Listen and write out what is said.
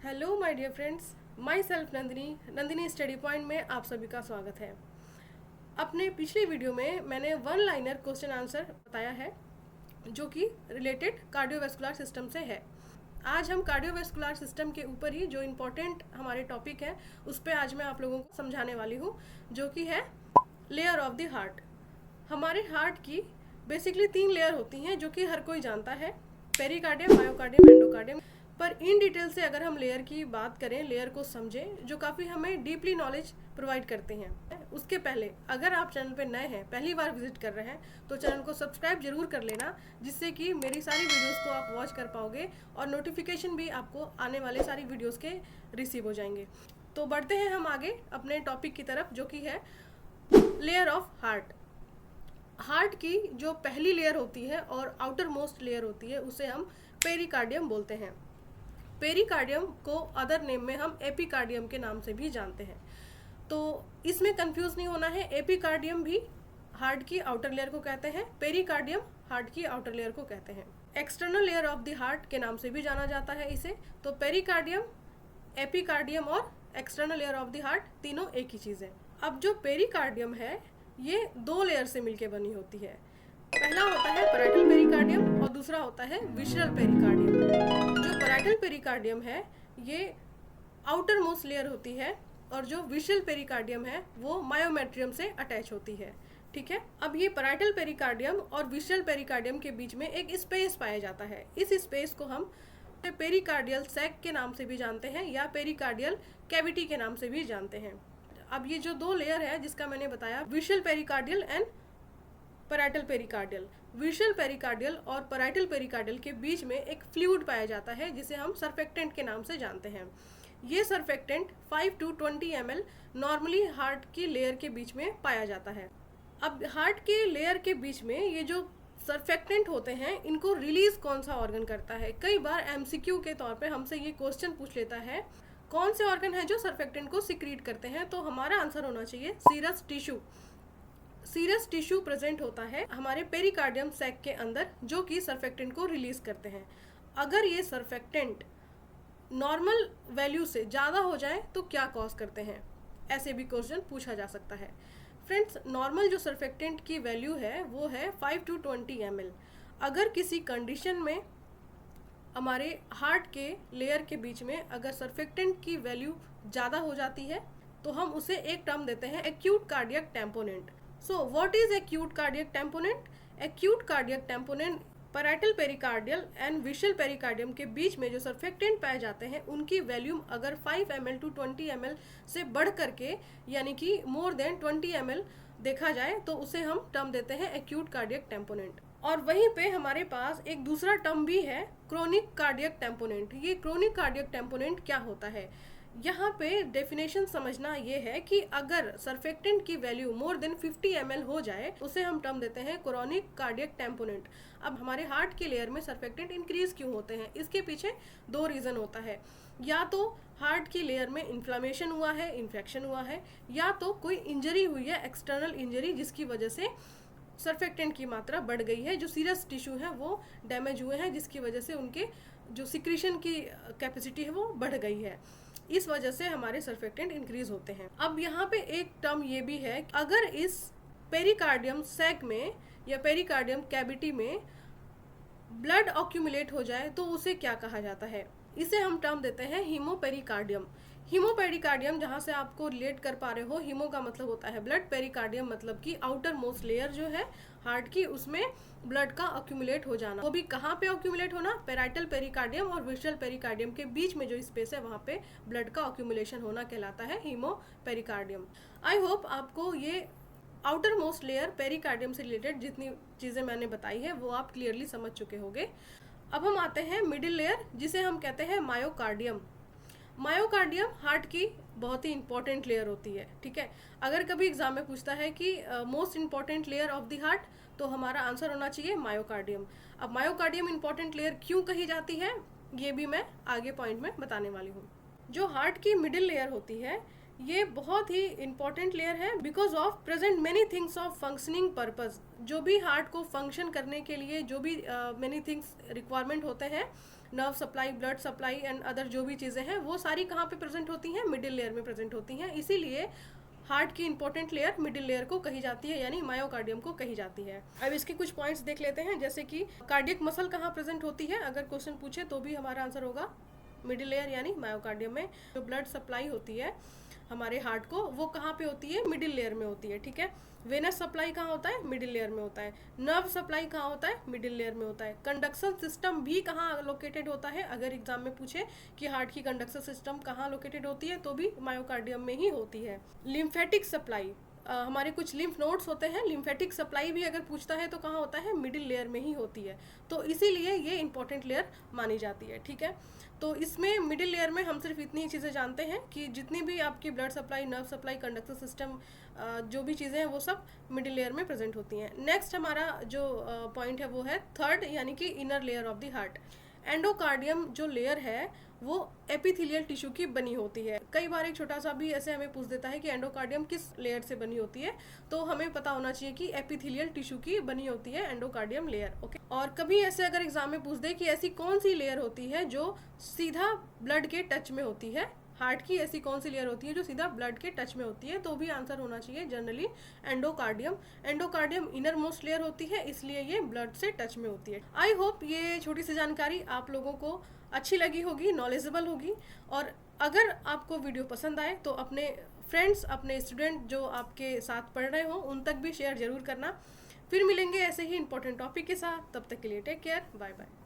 Hello my dear friends, myself Nandini study point में आप सभी का स्वागत है। अपने पिछले वीडियो में मैंने वन लाइनर क्वेश्चन आंसर बताया है जो कि रिलेटेड कार्डियोवैस्कुलर सिस्टम से है। आज हम कार्डियोवैस्कुलर सिस्टम के ऊपर ही जो इम्पोर्टेंट हमारे टॉपिक है उस पर आज मैं आप लोगों को समझाने वाली हूँ, जो कि है लेयर ऑफ द हार्ट। हमारे हार्ट की बेसिकली 3 लेयर होती हैं जो कि हर कोई जानता है, पेरिकार्डियम, मायोकार्डियम, एंडोकार्डियम। पर इन डिटेल से अगर हम लेयर की बात करें, लेयर को समझें, जो काफ़ी हमें डीपली नॉलेज प्रोवाइड करते हैं। उसके पहले अगर आप चैनल पर नए हैं, पहली बार विजिट कर रहे हैं, तो चैनल को सब्सक्राइब जरूर कर लेना, जिससे कि मेरी सारी वीडियोस को आप वॉच कर पाओगे और नोटिफिकेशन भी आपको आने वाले सारी वीडियोस के रिसीव हो जाएंगे। तो बढ़ते हैं हम आगे अपने टॉपिक की तरफ, जो कि है लेयर ऑफ हार्ट। हार्ट की जो पहली लेयर होती है और आउटर मोस्ट लेयर होती है उसे हम पेरिकार्डियम बोलते हैं। पेरिकार्डियम को अदर नेम में हम एपिकार्डियम के नाम से भी जानते हैं। तो इसमें कंफ्यूज नहीं होना है, एपिकार्डियम भी हार्ट की आउटर लेयर को कहते हैं, पेरिकार्डियम हार्ट की आउटर लेयर को कहते हैं। External layer of the heart के नाम से भी जाना जाता है इसे। तो पेरिकार्डियम, एपिकार्डियम और external layer of the heart तीनों एक ही चीज़ है। अब जो पेरिकार्डियम है ये 2 लेयर से मिलकर बनी होती है। पहला होता है पैराइटल पेरिकार्डियम और दूसरा होता है विसरल पेरिकार्डियम। जो पैराइटल पेरिकार्डियम है ये आउटर मोस्ट लेयर होती है और जो विसरल पेरिकार्डियम है वो मायोमेट्रियम से अटैच होती है। ठीक है, अब ये पैराइटल पेरिकार्डियम और विसरल पेरिकार्डियम के बीच में एक स्पेस पाया जाता है। इस स्पेस को हम पेरिकार्डियल सैक के नाम से भी जानते हैं या पेरिकार्डियल कैविटी के नाम से भी जानते हैं। अब ये जो 2 लेयर है जिसका मैंने बताया, visceral pericardial and parietal pericardial, visceral pericardial और पैराइटल पेरिकार्डियल के बीच में एक फ्लूइड पाया जाता है जिसे हम सरफेक्टेंट के नाम से जानते हैं। ये surfactant 5 to 20 ml normally heart की लेयर के बीच में पाया जाता है। अब हार्ट के लेयर के बीच में ये जो सरफेक्टेंट होते हैं इनको रिलीज कौन सा ऑर्गन करता है? कई बार एमसीक्यू के तौर पे हमसे ये क्वेश्चन पूछ लेता है, कौन से ऑर्गन है जो सरफेक्टेंट को सिक्रीट करते हैं? तो हमारा आंसर होना चाहिए serous tissue. Serous tissue present होता है हमारे पेरिकार्डियम सैक के अंदर, जो कि सरफेक्टेंट को रिलीज करते हैं। अगर ये सरफेक्टेंट नॉर्मल वैल्यू से ज़्यादा हो जाए तो क्या कॉज करते हैं? ऐसे भी क्वेश्चन पूछा जा सकता है। फ्रेंड्स, नॉर्मल जो सरफेक्टेंट की वैल्यू है वो है 5 to 20 ml। अगर किसी कंडीशन में हमारे हार्ट के लेयर के बीच में अगर सरफेक्टेंट की वैल्यू ज़्यादा हो जाती है तो हम उसे एक टर्म देते हैं acute cardiac tamponade. So what is acute cardiac tamponade? Acute cardiac tamponade parietal pericardial and visceral pericardium के बीच में जो सरफेक्टेंट पाए जाते हैं उनकी वैल्यूम अगर 5 ml to 20 ml से बढ़ करके यानी कि मोर देन 20 ml देखा जाए तो उसे हम टर्म देते हैं एक्यूट कार्डियक टेम्पोनेंट। और वहीं पे हमारे पास एक दूसरा टर्म भी है, क्रोनिक कार्डियक टेम्पोनेंट। ये क्रोनिक कार्डियक टेम्पोनेंट क्या होता है? यहाँ पे डेफिनेशन समझना ये है कि अगर सरफेक्टेंट की वैल्यू मोर देन 50 ml हो जाए उसे हम टर्म देते हैं क्रोनिक कार्डियक टेम्पोनेंट। अब हमारे हार्ट के लेयर में सरफेक्टेंट इंक्रीज क्यों होते हैं? इसके पीछे 2 रीज़न होता है। या तो हार्ट की लेयर में इन्फ्लामेशन हुआ है, इन्फेक्शन हुआ है, या तो कोई इंजरी हुई है, एक्सटर्नल इंजरी, जिसकी वजह से सरफेक्टेंट की मात्रा बढ़ गई है। जो सीरस टिश्यू है वो डैमेज हुए हैं जिसकी वजह से उनके जो सिक्रीशन की कैपेसिटी है वो बढ़ गई है। इस वजह से हमारे सरफेक्टेंट इंक्रीज होते हैं। अब यहाँ पे एक टर्म ये भी है, अगर इस पेरिकार्डियम सैक में या पेरिकार्डियम कैविटी में ब्लड ऑक्यूमुलेट हो जाए तो उसे क्या कहा जाता है? इसे हम टर्म देते हैं हीमोपेरिकार्डियम। हीमोपेरिकार्डियम, जहाँ से आपको रिलेट कर पा रहे हो, हीमो का मतलब होता है ब्लड, पेरिकार्डियम मतलब कि आउटर मोस्ट लेयर जो है हार्ट की उसमें ब्लड का ऑक्यूमुलेट हो जाना। वो भी कहाँ पे ऑक्यूमुलेट होना? पैराइटल पेरिकार्डियम और विसरल पेरिकार्डियम के बीच में जो स्पेस है वहाँ पे ब्लड का ऑक्यूमुलेशन होना कहलाता है हीमोपेरिकार्डियम। आई होप आपको ये आउटर मोस्ट लेयर पेरिकार्डियम से रिलेटेड जितनी चीज़ें मैंने बताई है वो आप क्लियरली समझ चुके होंगे। अब हम आते हैं मिडिल लेयर, जिसे हम कहते हैं मायोकार्डियम। मायोकार्डियम हार्ट की बहुत ही इंपॉर्टेंट लेयर होती है। ठीक है, अगर कभी एग्जाम में पूछता है कि most important layer of the heart, तो हमारा आंसर होना चाहिए मायोकार्डियम। अब मायोकार्डियम इंपॉर्टेंट लेयर क्यों कही जाती है ये भी मैं आगे पॉइंट में बताने वाली हूँ। जो हार्ट की मिडिल लेयर होती है ये बहुत ही इंपॉर्टेंट लेयर है because of present many things of functioning purpose. जो भी हार्ट को फंक्शन करने के लिए जो भी मेनी थिंग्स रिक्वायरमेंट होते हैं, nerve supply, blood supply and other जो भी चीज़ें हैं, वो सारी कहाँ पे प्रेजेंट होती हैं? मिडिल लेयर में प्रेजेंट होती हैं। इसीलिए हार्ट की इंपॉर्टेंट लेयर मिडिल लेयर को कही जाती है, यानी मायोकार्डियम को कही जाती है। अब इसके कुछ पॉइंट्स देख लेते हैं, जैसे कि कार्डियक मसल कहाँ प्रेजेंट होती है। अगर क्वेश्चन पूछे तो भी हमारा आंसर होगा मिडिल लेयर यानी मायोकार्डियम में। जो ब्लड सप्लाई होती है हमारे हार्ट को, वो कहाँ पे होती है? मिडिल लेयर में होती है, ठीक है। वेनस सप्लाई कहाँ होता है? मिडिल लेयर में होता है। नर्व सप्लाई कहाँ होता है? मिडिल लेयर में होता है। कंडक्शन सिस्टम भी कहाँ लोकेटेड होता है? अगर एग्जाम में पूछे कि हार्ट की कंडक्शन सिस्टम कहाँ लोकेटेड होती है, तो भी मायोकार्डियम में ही होती है। लिम्फेटिक सप्लाई, हमारे कुछ लिम्फ नोड्स होते हैं, लिम्फेटिक सप्लाई भी अगर पूछता है तो कहाँ होता है? मिडिल लेयर में ही होती है। तो इसीलिए ये इंपॉर्टेंट लेयर मानी जाती है, ठीक है। तो इसमें मिडिल लेयर में हम सिर्फ इतनी ही चीज़ें जानते हैं कि जितनी भी आपकी blood supply, nerve supply, conduction system, जो भी चीज़ें हैं वो सब मिडिल लेयर में प्रेजेंट होती हैं। नेक्स्ट हमारा जो पॉइंट है वो है थर्ड, यानी कि inner layer of the heart. Endocardium जो लेयर है वो एपिथेलियल टिश्यू की बनी होती है। कई बार एक छोटा सा भी ऐसे हमें पूछ देता है कि एंडोकार्डियम किस लेयर से बनी होती है, तो हमें पता होना चाहिए कि एपिथेलियल टिश्यू की बनी होती है एंडोकार्डियम लेयर, ओके। और कभी ऐसे अगर एग्जाम में पूछ दे कि ऐसी कौन सी लेयर होती है जो सीधा ब्लड के टच में होती है, हार्ट की ऐसी कौन सी लेयर होती है जो सीधा ब्लड के टच में होती है, तो भी आंसर होना चाहिए generally endocardium. Endocardium inner most layer होती है, इसलिए ये ब्लड से टच में होती है। आई होप ये छोटी सी जानकारी आप लोगों को अच्छी लगी होगी, नॉलेजेबल होगी। और अगर आपको वीडियो पसंद आए तो अपने फ्रेंड्स, अपने स्टूडेंट जो आपके साथ पढ़ रहे हो, उन तक भी शेयर जरूर करना। फिर मिलेंगे ऐसे ही इंपॉर्टेंट टॉपिक के साथ, तब तक के लिए टेक केयर, बाय बाय।